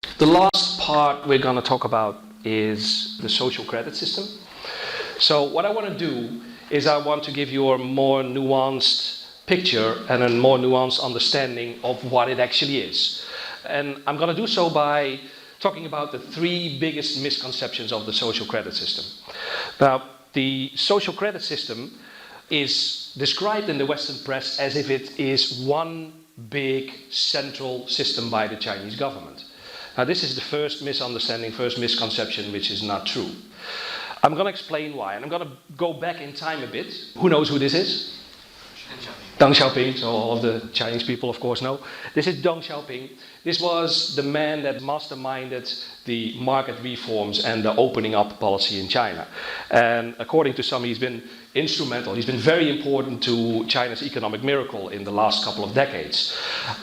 The last part we're going to talk about is the social credit system. So what I want to do is I want to give you a more nuanced picture and a more nuanced understanding of what it actually is. And I'm going to do so by talking about the three biggest misconceptions of the social credit system. Now, the social credit system is described in the Western press as if it is one big central system by the Chinese government. Now, this is the first misunderstanding, first misconception, which is not true. I'm going to explain why, and I'm going to go back in time a bit. Who knows who this is? Deng Xiaoping, so all of the Chinese people of course know. This is Deng Xiaoping. This was the man that masterminded the market reforms and the opening up policy in China. And according to some, he's been instrumental. He's been very important to China's economic miracle in the last couple of decades.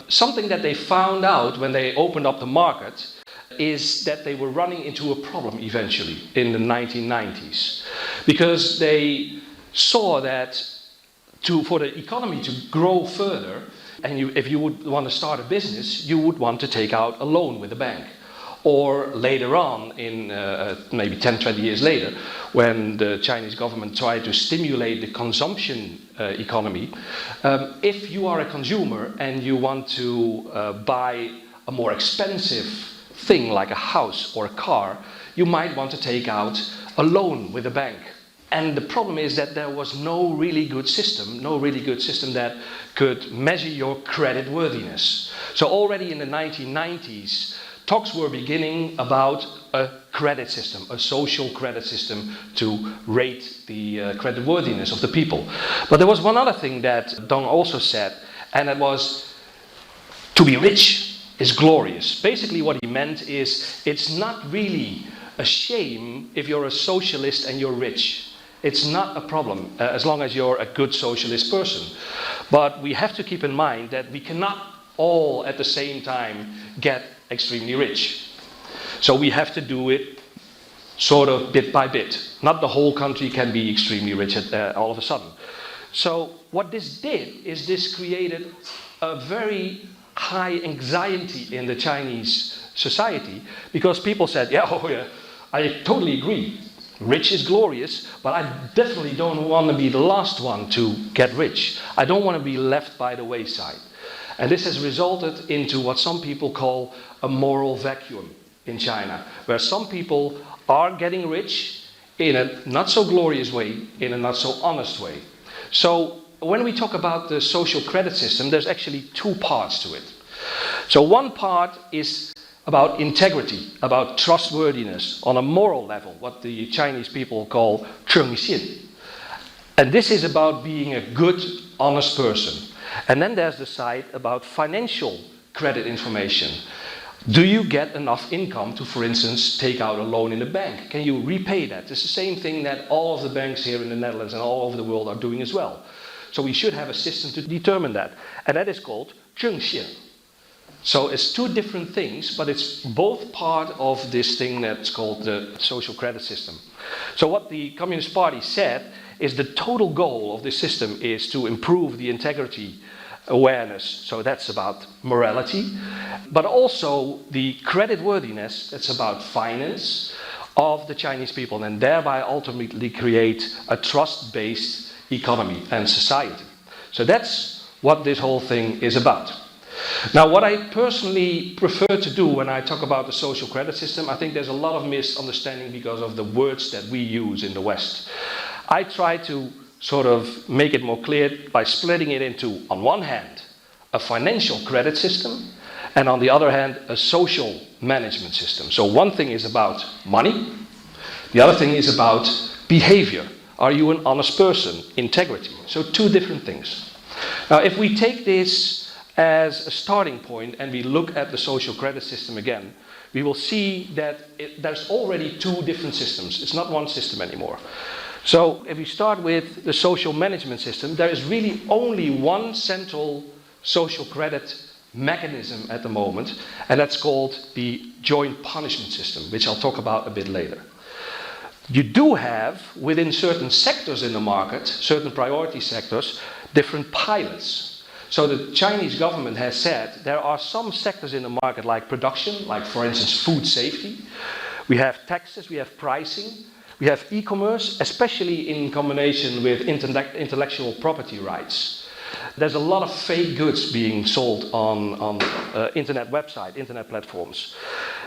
Something that they found out when they opened up the market is that they were running into a problem eventually in the 1990s. Because they saw that for the economy to grow further, and if you would want to start a business, you would want to take out a loan with a bank. Or later on, in maybe 10, 20 years later, when the Chinese government tried to stimulate the consumption economy, if you are a consumer and you want to buy a more expensive thing like a house or a car, you might want to take out a loan with a bank. And the problem is that there was no really good system that could measure your credit worthiness. So already in the 1990s, talks were beginning about a credit system, a social credit system to rate the credit worthiness of the people. But there was one other thing that Deng also said, and that was, to be rich is glorious. Basically what he meant is, it's not really a shame if you're a socialist and you're rich. It's not a problem as long as you're a good socialist person. But we have to keep in mind that we cannot all at the same time get extremely rich. So we have to do it sort of bit by bit. Not the whole country can be extremely rich all of a sudden. So what this did is this created a very high anxiety in the Chinese society, because people said, yeah, I totally agree. Rich is glorious, but I definitely don't want to be the last one to get rich. I don't want to be left by the wayside. And this has resulted into what some people call a moral vacuum in China, where some people are getting rich in a not so glorious way, in a not so honest way. So when we talk about the social credit system, there's actually two parts to it. So one part is about integrity, about trustworthiness on a moral level, what the Chinese people call 正信. And this is about being a good, honest person. And then there's the side about financial credit information. Do you get enough income to, for instance, take out a loan in the bank? Can you repay that? It's the same thing that all of the banks here in the Netherlands and all over the world are doing as well. So we should have a system to determine that. And that is called 正信. So it's two different things, but it's both part of this thing that's called the social credit system. So what the Communist Party said is the total goal of this system is to improve the integrity awareness. So that's about morality, but also the credit worthiness, that's about finance of the Chinese people, and thereby ultimately create a trust-based economy and society. So that's what this whole thing is about. Now, what I personally prefer to do when I talk about the social credit system, I think there's a lot of misunderstanding because of the words that we use in the West. I try to sort of make it more clear by splitting it into, on one hand, a financial credit system, and on the other hand, a social management system. So one thing is about money, the other thing is about behavior. Are you an honest person? Integrity. So two different things. Now, if we take this as a starting point and we look at the social credit system again, we will see that there's already two different systems. It's not one system anymore. So if we start with the social management system, there is really only one central social credit mechanism at the moment, and that's called the joint punishment system, which I'll talk about a bit later. You do have, within certain sectors in the market, certain priority sectors, different pilots. So the Chinese government has said there are some sectors in the market like production, like for instance food safety. We have taxes, we have pricing, we have e-commerce, especially in combination with intellectual property rights. There's a lot of fake goods being sold on internet websites, internet platforms.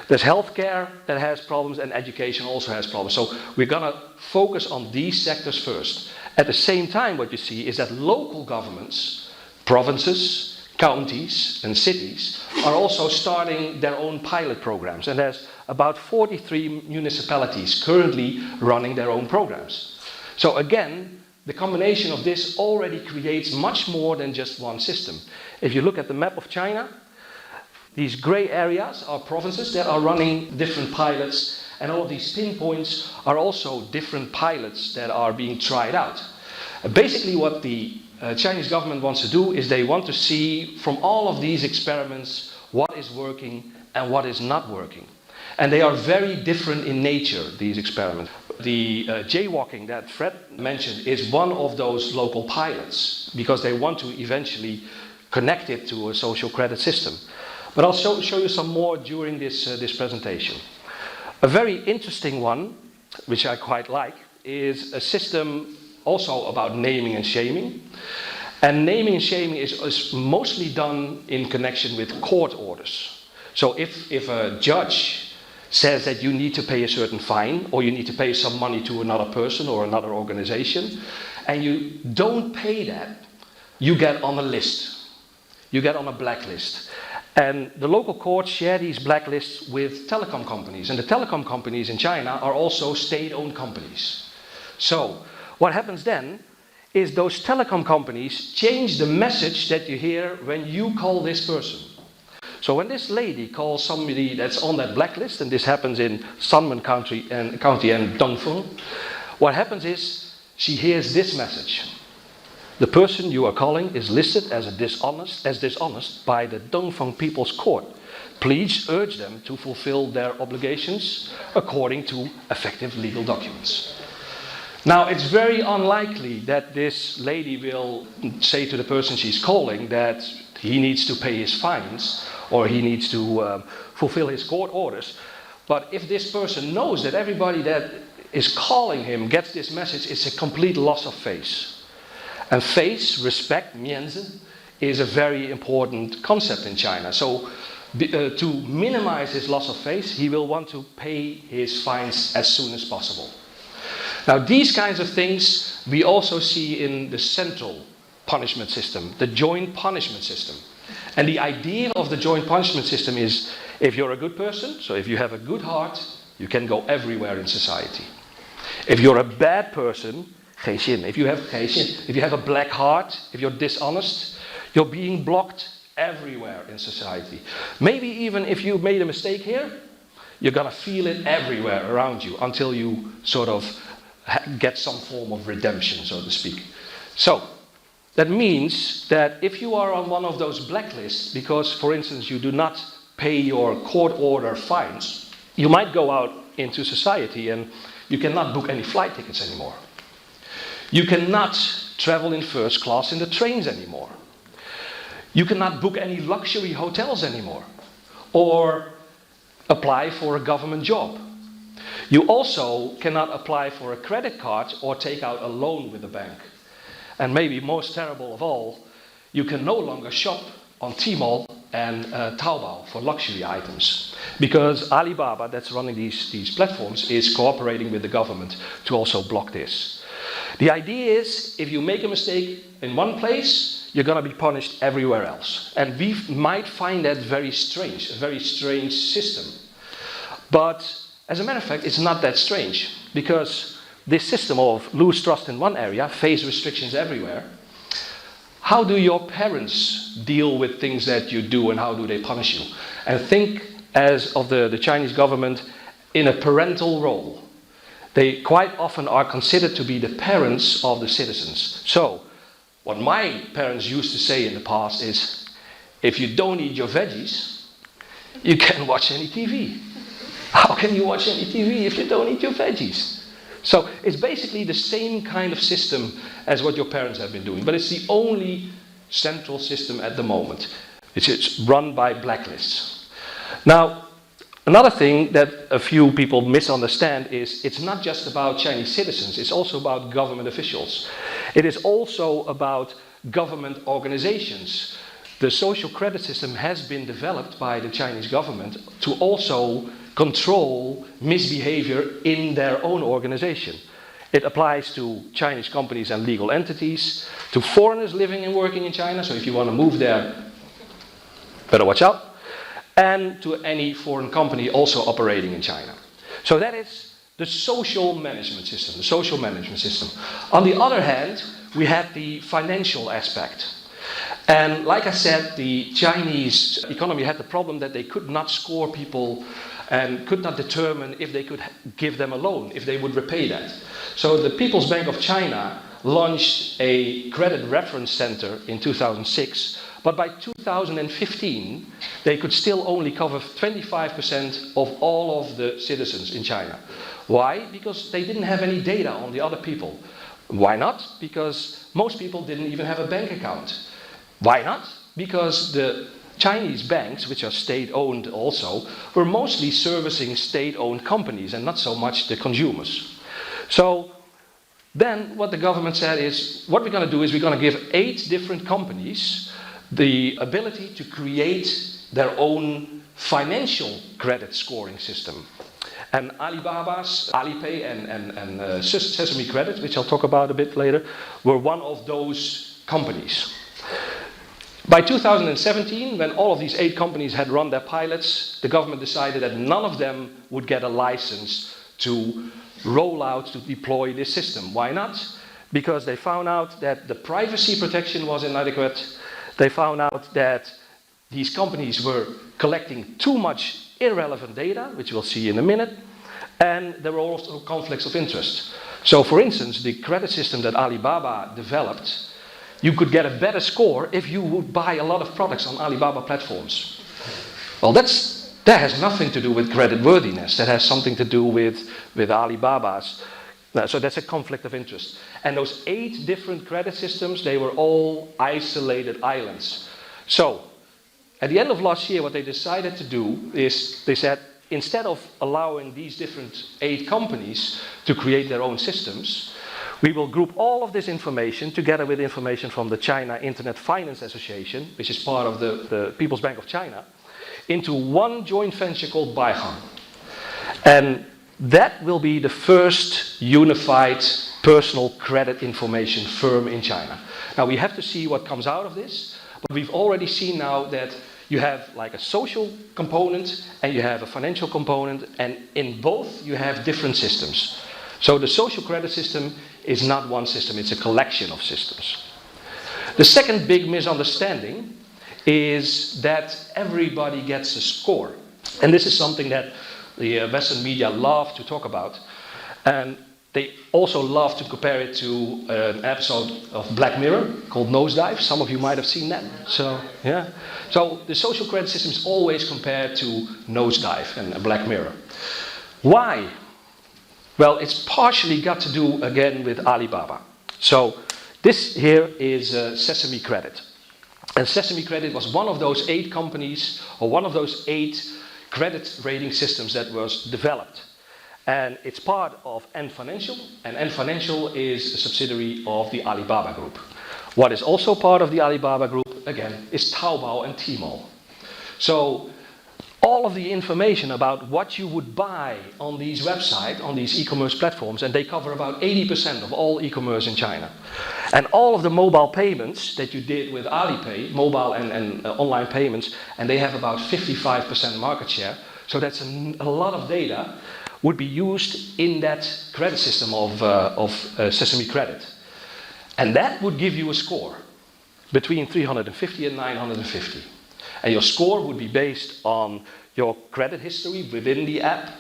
There's healthcare that has problems and education also has problems. So we're going to focus on these sectors first. At the same time, what you see is that local governments, provinces, counties and cities are also starting their own pilot programs. And there's about 43 municipalities currently running their own programs. So again, the combination of this already creates much more than just one system. If you look at the map of China, these gray areas are provinces that are running different pilots, and all of these pinpoints are also different pilots that are being tried out. Basically what the Chinese government wants to do is they want to see from all of these experiments what is working and what is not working. And they are very different in nature, these experiments. The jaywalking that Fred mentioned is one of those local pilots because they want to eventually connect it to a social credit system. But I'll show you some more during this presentation. A very interesting one, which I quite like, is a system also about naming and shaming. And naming and shaming is mostly done in connection with court orders. So if a judge says that you need to pay a certain fine or you need to pay some money to another person or another organization, and you don't pay that, you get on a list. You get on a blacklist. And the local courts share these blacklists with telecom companies. And the telecom companies in China are also state-owned companies. So what happens then is those telecom companies change the message that you hear when you call this person. So when this lady calls somebody that's on that blacklist, and this happens in Sanmen County and Dongfeng, what happens is she hears this message. The person you are calling is listed as dishonest by the Dongfeng People's Court. Please urge them to fulfill their obligations according to effective legal documents. Now, it's very unlikely that this lady will say to the person she's calling that he needs to pay his fines or he needs to fulfill his court orders. But if this person knows that everybody that is calling him gets this message, it's a complete loss of face. And face, respect, mianzi, is a very important concept in China. So to minimize his loss of face, he will want to pay his fines as soon as possible. Now, these kinds of things we also see in the central punishment system, the joint punishment system. And the idea of the joint punishment system is if you're a good person, so if you have a good heart, you can go everywhere in society. If you're a bad person, if you have a black heart, if you're dishonest, you're being blocked everywhere in society. Maybe even if you made a mistake here, you're going to feel it everywhere around you until you sort of get some form of redemption, so to speak. So that means that if you are on one of those blacklists, because, for instance, you do not pay your court order fines, you might go out into society and you cannot book any flight tickets anymore. You cannot travel in first class in the trains anymore. You cannot book any luxury hotels anymore or apply for a government job. You also cannot apply for a credit card or take out a loan with the bank. And maybe most terrible of all, you can no longer shop on Tmall and Taobao for luxury items. Because Alibaba, that's running these platforms, is cooperating with the government to also block this. The idea is, if you make a mistake in one place, you're going to be punished everywhere else. And we might find that very strange, a very strange system. But as a matter of fact, it's not that strange, because this system of lose trust in one area, face restrictions everywhere. How do your parents deal with things that you do and how do they punish you? And think as of the Chinese government in a parental role. They quite often are considered to be the parents of the citizens. So, what my parents used to say in the past is, if you don't eat your veggies, you can't watch any TV. How can you watch any TV if you don't eat your veggies? So, it's basically the same kind of system as what your parents have been doing, but it's the only central system at the moment. It's run by blacklists. Now, another thing that a few people misunderstand is it's not just about Chinese citizens, it's also about government officials. It is also about government organizations. The social credit system has been developed by the Chinese government to also control misbehavior in their own organization. It applies to Chinese companies and legal entities, to foreigners living and working in China, so if you want to move there, better watch out, and to any foreign company also operating in China. So that is the social management system, the social management system. On the other hand, we had the financial aspect. And like I said, the Chinese economy had the problem that they could not score people and could not determine if they could give them a loan, if they would repay that. So the People's Bank of China launched a credit reference center in 2006, but by 2015, they could still only cover 25% of all of the citizens in China. Why? Because they didn't have any data on the other people. Why not? Because most people didn't even have a bank account. Why not? Because the Chinese banks, which are state-owned also, were mostly servicing state-owned companies and not so much the consumers. So then what the government said is, what we're going to do is we're going to give 8 different companies the ability to create their own financial credit scoring system. And Alibaba's Alipay and Sesame Credit, which I'll talk about a bit later, were one of those companies. By 2017, when all of these 8 companies had run their pilots, the government decided that none of them would get a license to roll out, to deploy this system. Why not? Because they found out that the privacy protection was inadequate. They found out that these companies were collecting too much irrelevant data, which we'll see in a minute, and there were also conflicts of interest. So for instance, the credit system that Alibaba developed, you could get a better score if you would buy a lot of products on Alibaba platforms. Well, that has nothing to do with creditworthiness. That has something to do with Alibaba's. So that's a conflict of interest. And those 8 different credit systems, they were all isolated islands. So at the end of last year, what they decided to do is they said, instead of allowing these different 8 companies to create their own systems, we will group all of this information together with information from the China Internet Finance Association, which is part of the People's Bank of China, into one joint venture called Baigang. And that will be the first unified personal credit information firm in China. Now we have to see what comes out of this, but we've already seen now that you have like a social component and you have a financial component, and in both you have different systems. So the social credit system is not one system, it's a collection of systems. The second big misunderstanding is that everybody gets a score. And this is something that the Western media love to talk about. And they also love to compare it to an episode of Black Mirror called Nosedive. Some of you might have seen that. So, yeah. So the social credit system is always compared to Nosedive and Black Mirror. Why? Well, it's partially got to do again with Alibaba. So this here is Sesame Credit. And Sesame Credit was one of those 8 companies, or one of those 8 credit rating systems that was developed. And it's part of Ant Financial, and Ant Financial is a subsidiary of the Alibaba Group. What is also part of the Alibaba Group, again, is Taobao and Tmall. So all of the information about what you would buy on these websites, on these e-commerce platforms, and they cover about 80% of all e-commerce in China. And all of the mobile payments that you did with Alipay, mobile and online payments, and they have about 55% market share, so that's a lot of data, would be used in that credit system of Sesame Credit. And that would give you a score between 350 and 950. And your score would be based on your credit history within the app.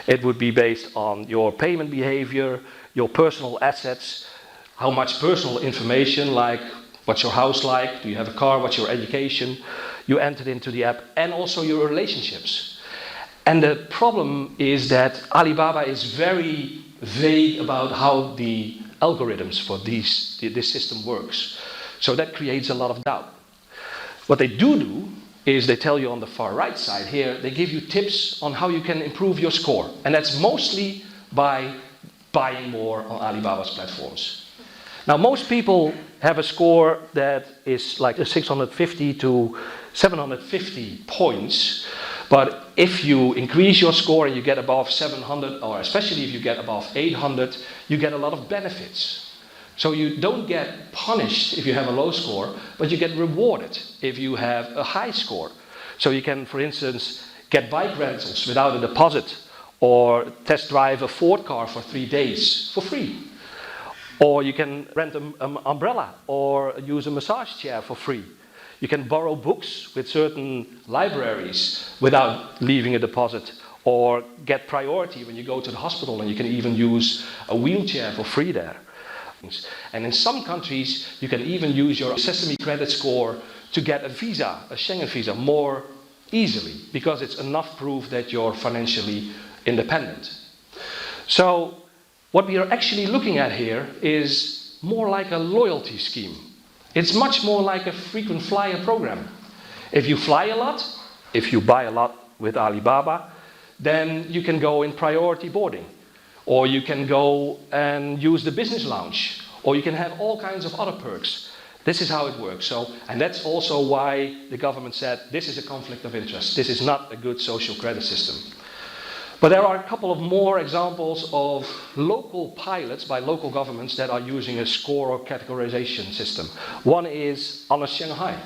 It would be based on your payment behavior, your personal assets, how much personal information, like what's your house like, do you have a car, what's your education, you entered into the app, and also your relationships. And the problem is that Alibaba is very vague about how the algorithms for this system works. So that creates a lot of doubt. What they do is they tell you on the far right side here, they give you tips on how you can improve your score. And that's mostly by buying more on Alibaba's platforms. Now, most people have a score that is like 650 to 750 points. But if you increase your score and you get above 700, or especially if you get above 800, you get a lot of benefits. So you don't get punished if you have a low score, but you get rewarded if you have a high score. So you can, for instance, get bike rentals without a deposit, or test drive a Ford car for 3 days for free. Or you can rent an umbrella or use a massage chair for free. You can borrow books with certain libraries without leaving a deposit, or get priority when you go to the hospital, and you can even use a wheelchair for free there. And in some countries, you can even use your Sesame credit score to get a visa, a Schengen visa, more easily, because it's enough proof that you're financially independent. So what we are actually looking at here is more like a loyalty scheme. It's much more like a frequent flyer program. If you fly a lot, if you buy a lot with Alibaba, then you can go in priority boarding. Or you can go and use the business lounge. Or you can have all kinds of other perks. This is how it works. And that's also why the government said this is a conflict of interest. This is not a good social credit system. But there are a couple of more examples of local pilots by local governments that are using a score or categorization system. One is Honest Shanghai.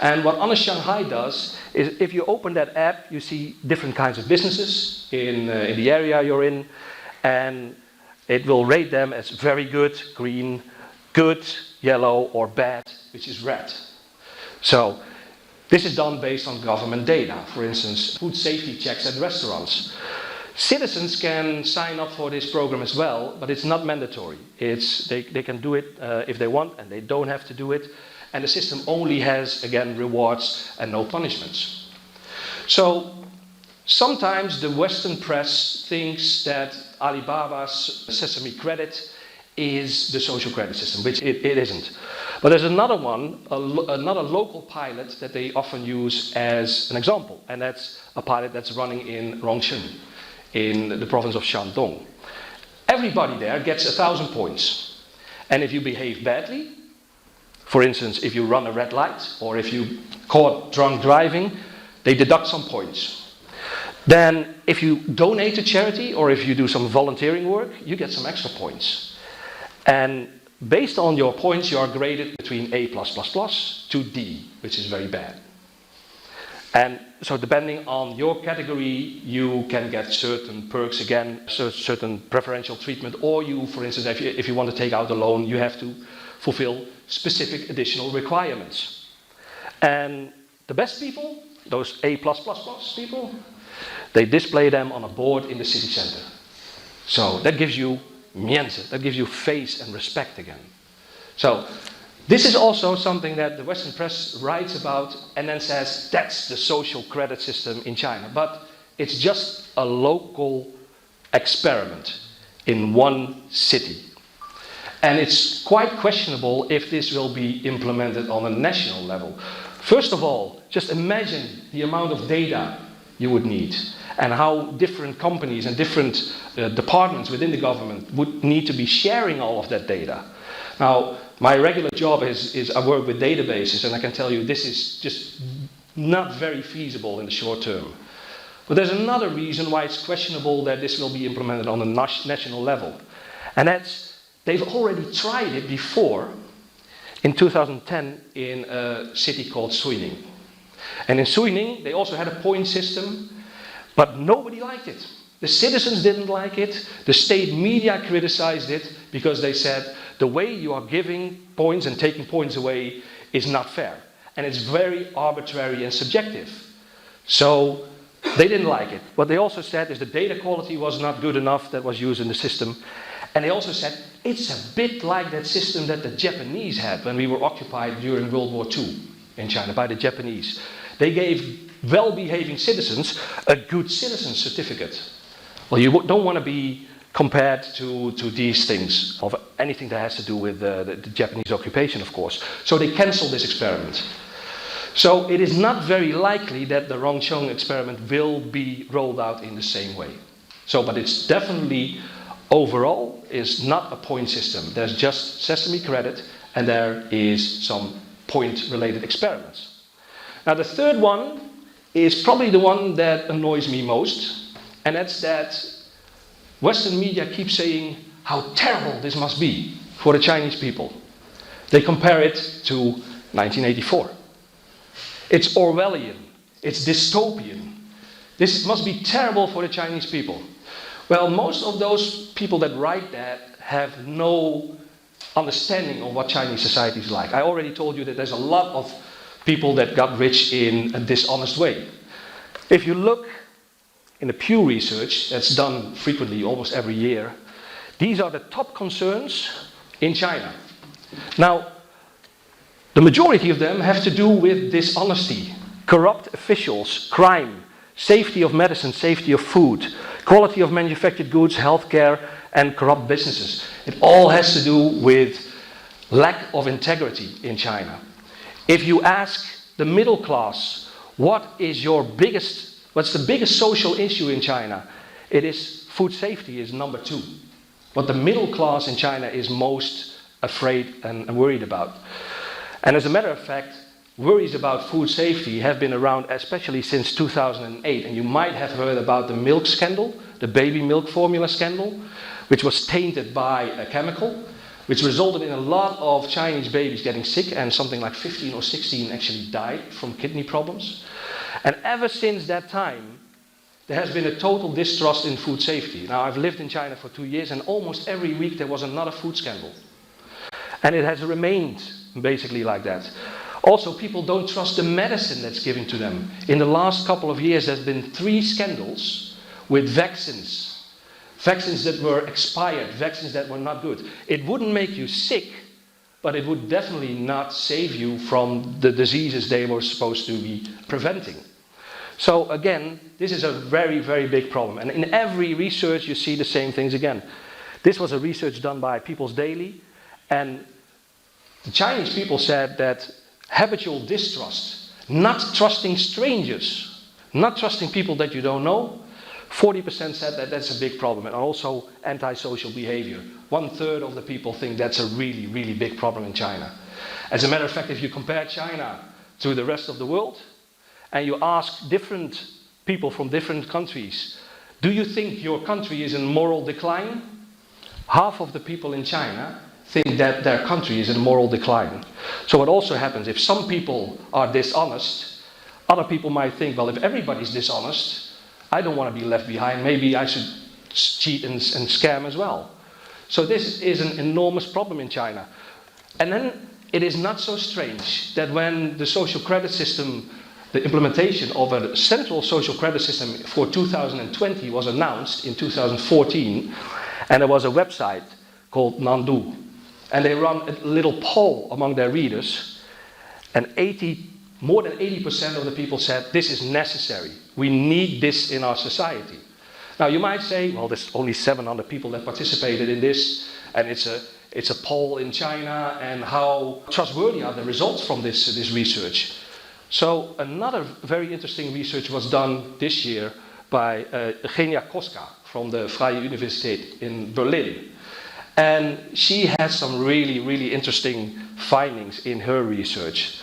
And what Honest Shanghai does is, if you open that app, you see different kinds of businesses in the area you're in, and it will rate them as very good, green, good, yellow, or bad, which is red. So this is done based on government data. For instance, food safety checks at restaurants. Citizens can sign up for this program as well, but it's not mandatory. They can do it if they want, and they don't have to do it. And the system only has, again, rewards and no punishments. So sometimes the Western press thinks that Alibaba's Sesame credit is the social credit system, which it isn't. But there's another one, another local pilot that they often use as an example, and that's a pilot that's running in Rongcheng, in the province of Shandong. Everybody there gets 1,000 points. And if you behave badly, for instance, if you run a red light, or if you caught drunk driving, they deduct some points. Then if you donate to charity, or if you do some volunteering work, you get some extra points. And based on your points, you are graded between A+++ to D, which is very bad. And so depending on your category, you can get certain perks again, certain preferential treatment, or you, for instance, if you want to take out a loan, you have to fulfill specific additional requirements. And the best people, those A++ people, they display them on a board in the city center. So that gives you mienze, that gives you face and respect again. So this is also something that the Western press writes about and then says that's the social credit system in China. But it's just a local experiment in one city. And it's quite questionable if this will be implemented on a national level. First of all, just imagine the amount of data you would need, and how different companies and different departments within the government would need to be sharing all of that data. Now, my regular job is I work with databases, and I can tell you this is just not very feasible in the short term. But there's another reason why it's questionable that this will be implemented on a national level. And that's, they've already tried it before in 2010 in a city called Suining. And in Suining, they also had a point system, but nobody liked it. The citizens didn't like it. The state media criticized it because they said the way you are giving points and taking points away is not fair. And it's very arbitrary and subjective. So they didn't like it. What they also said is the data quality was not good enough that was used in the system. And they also said it's a bit like that system that the Japanese had when we were occupied during World War II in China by the Japanese. They gave well-behaving citizens a good citizen certificate. Well, you don't want to be compared to these things, of anything that has to do with the Japanese occupation, of course. So they canceled this experiment. So it is not very likely that the Rongcheng experiment will be rolled out in the same way. So, but it's definitely, overall, is not a point system. There's just Sesame credit, and there is some point-related experiments. Now the third one is probably the one that annoys me most, and that's that Western media keep saying how terrible this must be for the Chinese people. They compare it to 1984. It's Orwellian, it's dystopian. This must be terrible for the Chinese people. Well, most of those people that write that have no understanding of what Chinese society is like. I already told you that there's a lot of people that got rich in a dishonest way. If you look in the Pew Research that's done frequently, almost every year, these are the top concerns in China. Now, the majority of them have to do with dishonesty, corrupt officials, crime, safety of medicine, safety of food, quality of manufactured goods, healthcare, and corrupt businesses. It all has to do with lack of integrity in China. If you ask the middle class, what's the biggest social issue in China? It is food safety is number 2. What the middle class in China is most afraid and worried about. And as a matter of fact, worries about food safety have been around especially since 2008. And you might have heard about the milk scandal, the baby milk formula scandal, which was tainted by a chemical, which resulted in a lot of Chinese babies getting sick, and something like 15 or 16 actually died from kidney problems. And ever since that time, there has been a total distrust in food safety. Now, I've lived in China for 2 years, and almost every week there was another food scandal. And it has remained basically like that. Also, people don't trust the medicine that's given to them. In the last couple of years, there's been 3 scandals with vaccines. Vaccines that were expired, vaccines that were not good. It wouldn't make you sick, but it would definitely not save you from the diseases they were supposed to be preventing. So again, this is a very, very big problem. And in every research, you see the same things again. This was a research done by People's Daily, and the Chinese people said that habitual distrust, not trusting strangers, not trusting people that you don't know, 40% said that that's a big problem, and also antisocial behavior. 1/3 of the people think that's a really, really big problem in China. As a matter of fact, if you compare China to the rest of the world, and you ask different people from different countries, do you think your country is in moral decline? Half of the people in China think that their country is in moral decline. So what also happens, if some people are dishonest, other people might think, well, if everybody's dishonest, I don't want to be left behind. Maybe I should cheat and scam as well. So this is an enormous problem in China. And then it is not so strange that when the social credit system, the implementation of a central social credit system for 2020 was announced in 2014, and there was a website called Nandu. And they run a little poll among their readers, and more than 80% of the people said, this is necessary. We need this in our society. Now you might say, well, there's only 700 people that participated in this, and it's a poll in China, and how trustworthy are the results from this research? So another very interesting research was done this year by Genia Kostka from the Freie Universität in Berlin. And she has some really, really interesting findings in her research.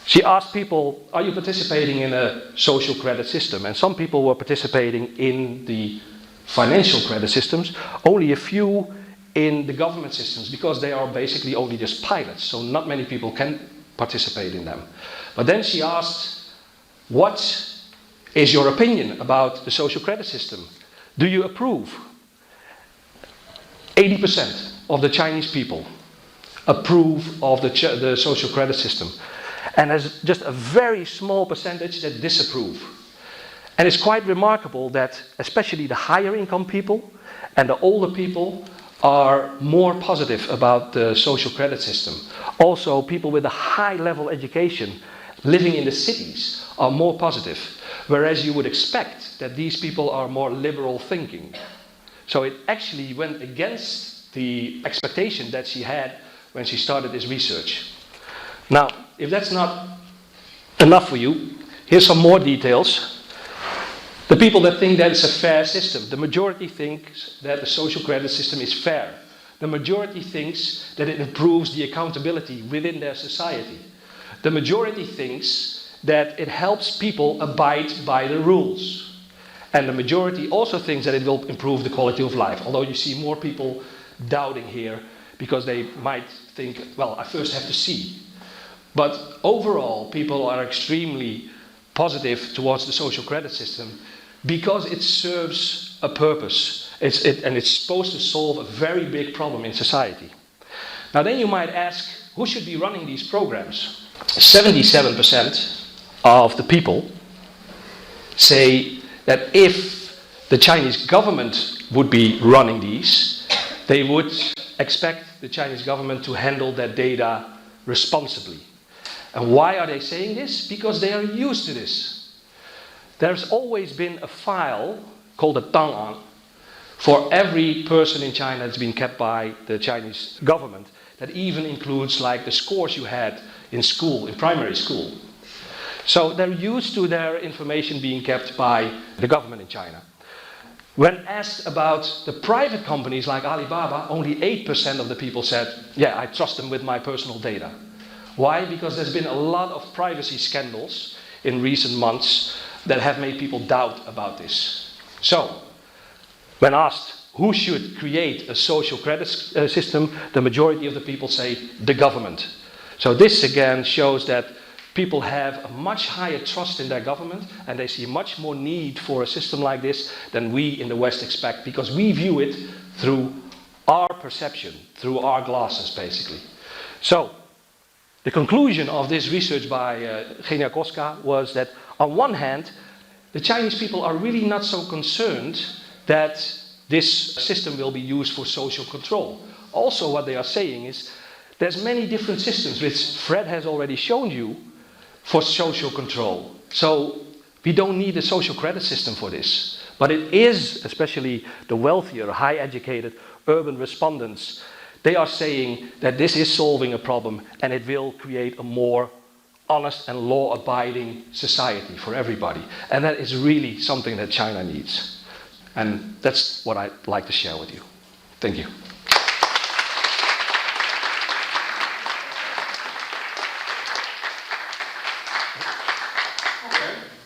She asked people, are you participating in a social credit system? And some people were participating in the financial credit systems, only a few in the government systems, because they are basically only just pilots, so not many people can participate in them. But then she asked, what is your opinion about the social credit system? Do you approve? 80% of the Chinese people approve of the social credit system. And there's just a very small percentage that disapprove. And it's quite remarkable that especially the higher income people and the older people are more positive about the social credit system. Also, people with a high level education living in the cities are more positive, whereas you would expect that these people are more liberal thinking. So it actually went against the expectation that she had when she started this research. Now, if that's not enough for you, here's some more details. The people that think that it's a fair system, the majority thinks that the social credit system is fair. The majority thinks that it improves the accountability within their society. The majority thinks that it helps people abide by the rules. And the majority also thinks that it will improve the quality of life, although you see more people doubting here because they might think, well, I first have to see. But overall, people are extremely positive towards the social credit system because it serves a purpose. And it's supposed to solve a very big problem in society. Now then you might ask, who should be running these programs? 77% of the people say that if the Chinese government would be running these, they would expect the Chinese government to handle that data responsibly. And why are they saying this? Because they are used to this. There's always been a file called a Tang'an for every person in China that's been kept by the Chinese government. That even includes like the scores you had in school, in primary school. So they're used to their information being kept by the government in China. When asked about the private companies like Alibaba, only 8% of the people said, yeah, I trust them with my personal data. Why? Because there's been a lot of privacy scandals in recent months that have made people doubt about this. So, when asked who should create a social credit system, the majority of the people say the government. So this again shows that people have a much higher trust in their government and they see much more need for a system like this than we in the West expect, because we view it through our perception, through our glasses basically. So the conclusion of this research by Genia Kostka was that on one hand, the Chinese people are really not so concerned that this system will be used for social control. Also what they are saying is there's many different systems, which Fred has already shown you, for social control. So we don't need a social credit system for this. But it is, especially the wealthier, high-educated, urban respondents, they are saying that this is solving a problem and it will create a more honest and law-abiding society for everybody. And that is really something that China needs. And that's what I'd like to share with you. Thank you.